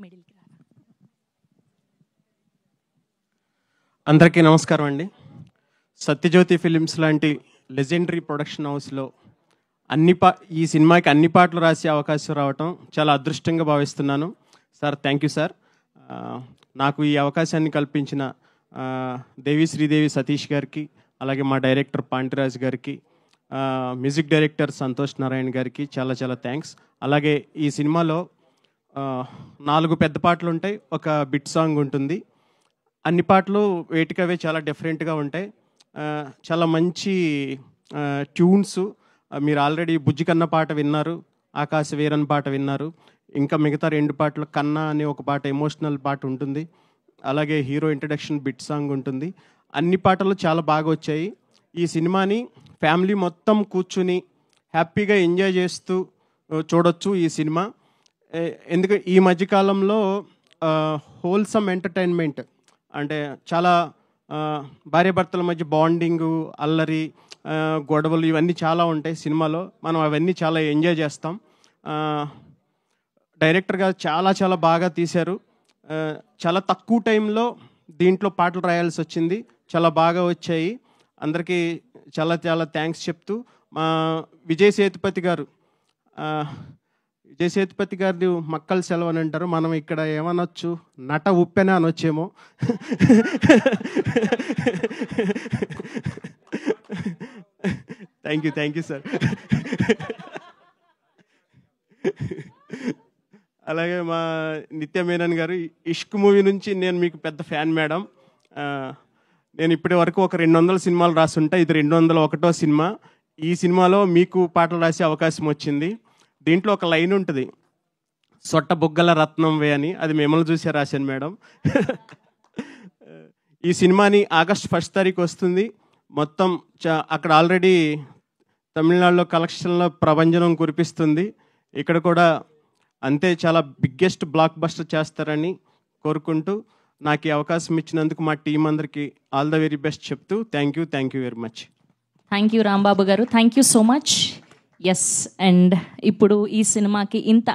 మిడిల్కి రా. అందరికీ నమస్కారం అండి. సత్యజ్యోతి ఫిలిమ్స్ లాంటి లెజెండరీ ప్రొడక్షన్ హౌస్లో ఈ సినిమాకి అన్ని పాటలు రాసే అవకాశం రావటం చాలా అదృష్టంగా భావిస్తున్నాను. Sir thank you sir. నాకు ఈ అవకాశాన్ని కల్పించిన దేవి శ్రీదేవి సతీష్ గారికి, అలాగే మా డైరెక్టర్ పాంటిరాజ్ గారికి, మ్యూజిక్ డైరెక్టర్ సంతోష్ నారాయణ గారికి చాలా చాలా థ్యాంక్స్. అలాగే ఈ సినిమాలో 4 పెద్ద పాటలు ఉంటాయి, ఒక బిట్ సాంగ్ ఉంటుంది. అన్ని పాటలు వేటికవే చాలా డిఫరెంట్గా ఉంటాయి. చాలా మంచి ట్యూన్స్. మీరు ఆల్రెడీ బుజ్జి కన్న పాట విన్నారు, ఆకాశ వీరన్ పాట విన్నారు. ఇంకా మిగతా 2 పాటలు కన్నా అనే ఒక పాట ఎమోషనల్ పాట ఉంటుంది. అలాగే హీరో ఇంట్రడక్షన్ బిట్ సాంగ్ ఉంటుంది. అన్ని పాటలు చాలా బాగా వచ్చాయి. ఈ సినిమాని ఫ్యామిలీ మొత్తం కూర్చుని హ్యాపీగా ఎంజాయ్ చేస్తూ చూడొచ్చు ఈ సినిమా. ఎందుకంటే ఈ మధ్యకాలంలో హోల్సమ్ ఎంటర్టైన్మెంట్ అంటే చాలా భార్యాభర్తల మధ్య బాండింగు, అల్లరి, గొడవలు ఇవన్నీ చాలా ఉంటాయి సినిమాలో. మనం అవన్నీ చాలా ఎంజాయ్ చేస్తాం. డైరెక్టర్ గారు చాలా చాలా బాగా తీశారు. చాలా తక్కువ టైంలో దీంట్లో పాటలు రాయాల్సి వచ్చింది, చాలా బాగా వచ్చాయి. అందరికీ చాలా చాలా థ్యాంక్స్ చెప్తూ విజయ్ సేతుపతి గారిని మక్కల సెలవు అని అంటారు, మనం ఇక్కడ ఏమనొచ్చు, నట ఉప్పెన అనొచ్చేమో. Thank you sir. అలాగే మా నిత్య మేనన్ గారు, ఇష్క్ మూవీ నుంచి నేను మీకు పెద్ద ఫ్యాన్ మేడం. నేను ఇప్పటి వరకు ఒక 200 సినిమాలు రాసుంటా, ఇది 201వ సినిమా. ఈ సినిమాలో మీకు పాటలు రాసే అవకాశం వచ్చింది. దీంట్లో ఒక లైన్ ఉంటుంది, సొట్ట బుగ్గల రత్నం వే అని, అది మిమ్మల్ని చూసే రాశాను మేడం. ఈ సినిమాని ఆగస్ట్ 1 తారీఖు వస్తుంది. మొత్తం అక్కడ ఆల్రెడీ తమిళనాడులో కలెక్షన్లో ప్రభంజనం కురిపిస్తుంది. ఇక్కడ కూడా అంతే చాలా బిగ్గెస్ట్ బ్లాక్ బస్టర్ చేస్తారని కోరుకుంటూ నాకు ఈ అవకాశం ఇచ్చినందుకు మా టీం అందరికీ ఆల్ ద వెరీ బెస్ట్ చెప్తూ thank you very much. Thank you Rambabu గారు, thank you so much. Yes, and ఇప్పుడు ఈ సినిమాకి ఇంత